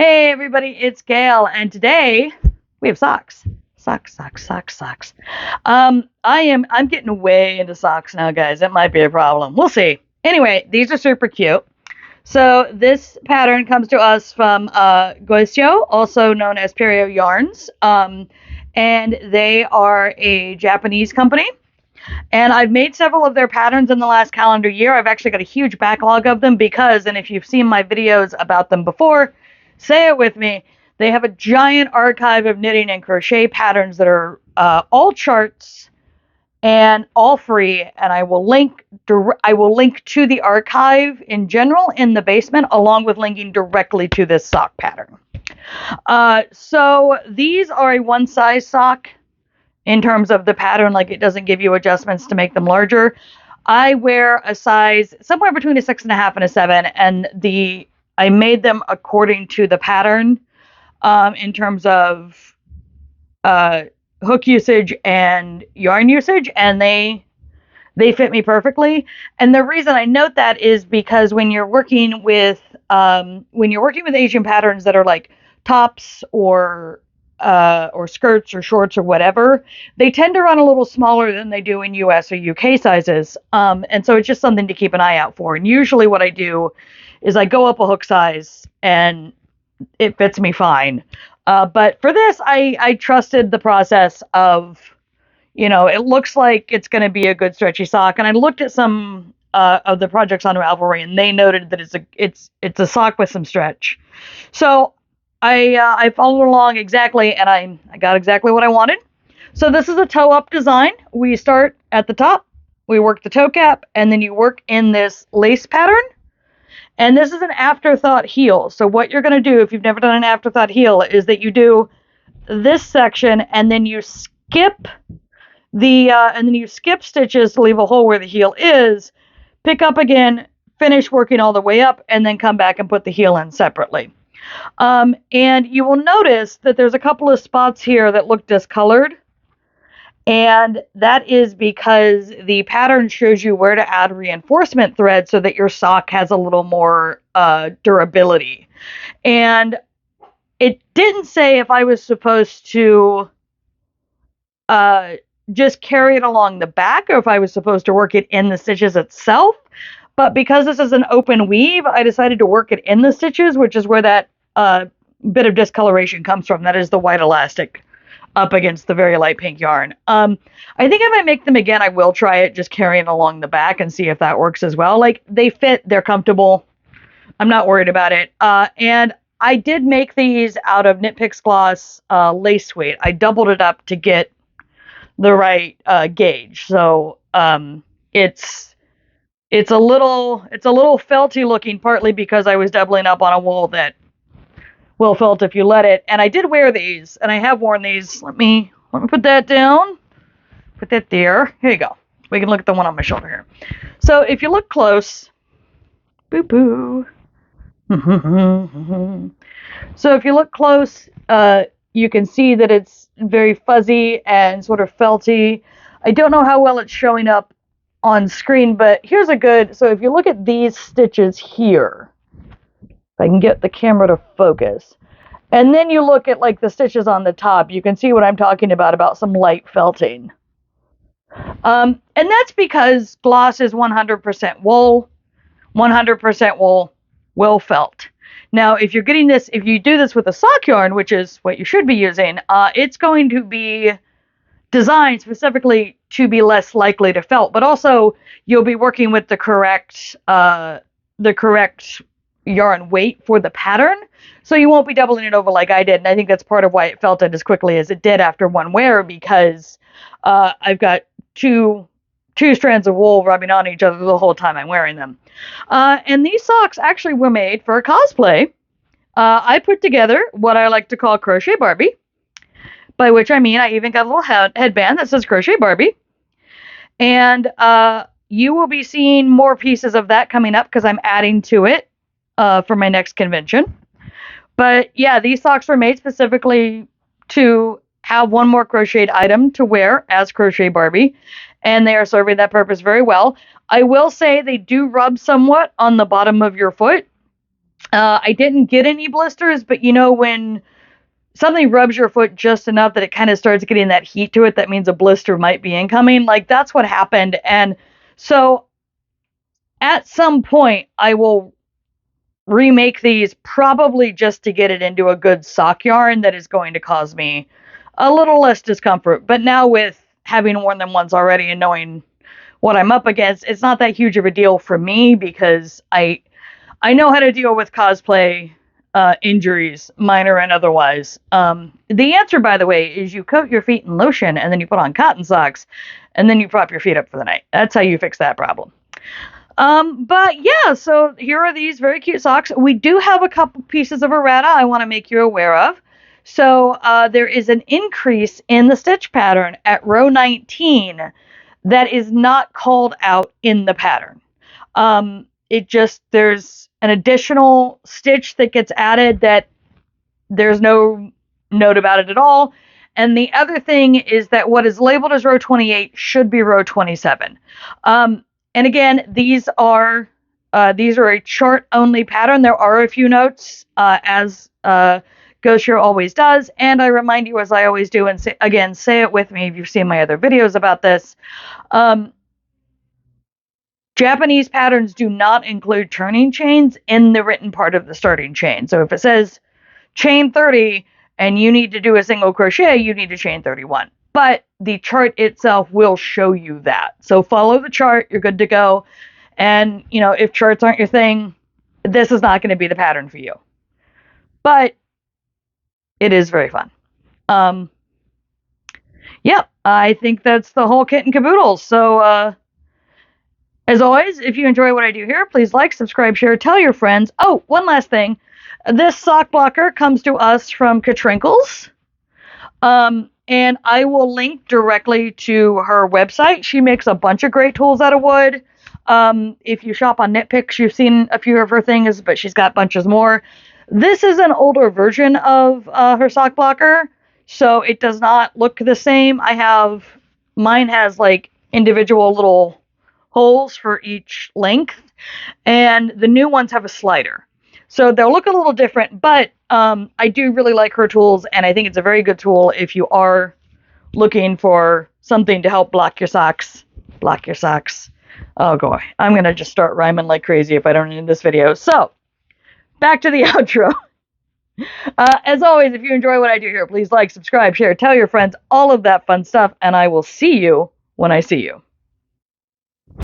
Hey everybody, it's Gail, and today we have socks. Socks. I'm getting way into socks now, guys. It might be a problem. We'll see. Anyway, these are super cute. So this pattern comes to us from Gosyo, also known as Pierrot Yarns, and they are a Japanese company. And I've made several of their patterns in the last calendar year. I've actually got a huge backlog of them because, and if you've seen my videos about them before, say it with me, they have a giant archive of knitting and crochet patterns that are all charts and all free. And I will link to the archive in general in the basement, along with linking directly to this sock pattern. So these are a one size sock in terms of the pattern, like it doesn't give you adjustments to make them larger. I wear a size somewhere between a 6.5 and a 7, and I made them according to the pattern in terms of hook usage and yarn usage, and they fit me perfectly. And the reason I note that is because when you're working with Asian patterns that are like tops or skirts or shorts or whatever, they tend to run a little smaller than they do in US or UK sizes. And so it's just something to keep an eye out for. And usually what I do is I go up a hook size and it fits me fine. But for this, I trusted the process of, it looks like it's going to be a good stretchy sock. And I looked at some of the projects on Ravelry, and they noted that it's a sock with some stretch. So I followed along exactly, and I got exactly what I wanted. So this is a toe-up design. We start at the top, we work the toe cap, and then you work in this lace pattern. And this is an afterthought heel. So what you're going to do, if you've never done an afterthought heel, is that you do this section, and then you skip stitches to leave a hole where the heel is, pick up again, finish working all the way up, and then come back and put the heel in separately. And you will notice that there's a couple of spots here that look discolored. And that is because the pattern shows you where to add reinforcement thread so that your sock has a little more durability. And it didn't say if I was supposed to just carry it along the back or if I was supposed to work it in the stitches itself. But because this is an open weave, I decided to work it in the stitches, which is where that bit of discoloration comes from. That is the white elastic up against the very light pink yarn. I think if I make them again, I will try it just carrying along the back and see if that works as well. Like, they fit, they're comfortable. I'm not worried about it. And I did make these out of Knit Picks Gloss lace weight. I doubled it up to get the right gauge. So it's a little felty looking, partly because I was doubling up on a wool that will felt if you let it. And I did wear these, and I have worn these. Let me put that down. Put that there. Here you go. We can look at the one on my shoulder here. So if you look close, boo. So if you look close, you can see that it's very fuzzy and sort of felty. I don't know how well it's showing up on screen, but here's so if you look at these stitches here, if I can get the camera to focus, and then you look at like the stitches on the top, you can see what I'm talking about some light felting. And that's because gloss is 100% wool, 100% wool, will felt. Now, if you do this with a sock yarn, which is what you should be using, it's going to be designed specifically to be less likely to felt, but also you'll be working with the correct yarn weight for the pattern, so you won't be doubling it over like I did. And I think that's part of why it felted as quickly as it did after one wear, because I've got two strands of wool rubbing on each other the whole time I'm wearing them. And these socks actually were made for a cosplay. I put together what I like to call Crochet Barbie, by which I mean I even got a little headband that says Crochet Barbie. And you will be seeing more pieces of that coming up because I'm adding to it for my next convention. But yeah, these socks were made specifically to have one more crocheted item to wear as Crochet Barbie, and they are serving that purpose very well. I will say they do rub somewhat on the bottom of your foot. I didn't get any blisters, but you know when something rubs your foot just enough that it kind of starts getting that heat to it, that means a blister might be incoming. Like that's what happened. And so at some point, I will remake these probably just to get it into a good sock yarn that is going to cause me a little less discomfort. But now with having worn them once already and knowing what I'm up against, it's not that huge of a deal for me because I know how to deal with cosplay injuries, minor and otherwise. The answer, by the way, is you coat your feet in lotion and then you put on cotton socks and then you prop your feet up for the night. That's how you fix that problem. But yeah, so here are these very cute socks. We do have a couple pieces of errata I want to make you aware of. So there is an increase in the stitch pattern at row 19 that is not called out in the pattern. There's an additional stitch that gets added that there's no note about it at all. And the other thing is that what is labeled as row 28 should be row 27. And again, these are a chart only pattern. There are a few notes, as Gosyo always does. And I remind you, as I always do, and say it with me if you've seen my other videos about this. Japanese patterns do not include turning chains in the written part of the starting chain. So if it says chain 30 and you need to do a single crochet, you need to chain 31. But the chart itself will show you that. So follow the chart, you're good to go. And, you know, if charts aren't your thing, this is not going to be the pattern for you. But it is very fun. Yep, I think that's the whole kit and caboodle. So, as always, if you enjoy what I do here, please like, subscribe, share, tell your friends. Oh, one last thing. This sock blocker comes to us from Katrinkles. And I will link directly to her website. She makes a bunch of great tools out of wood. If you shop on Knitpicks, you've seen a few of her things, but she's got bunches more. This is an older version of her sock blocker, so it does not look the same. Mine has like individual little holes for each length, and the new ones have a slider. So they'll look a little different, but I do really like her tools, and I think it's a very good tool if you are looking for something to help block your socks. Block your socks. Oh, boy. I'm going to just start rhyming like crazy if I don't end this video. So, back to the outro. As always, if you enjoy what I do here, please like, subscribe, share, tell your friends, all of that fun stuff, and I will see you when I see you.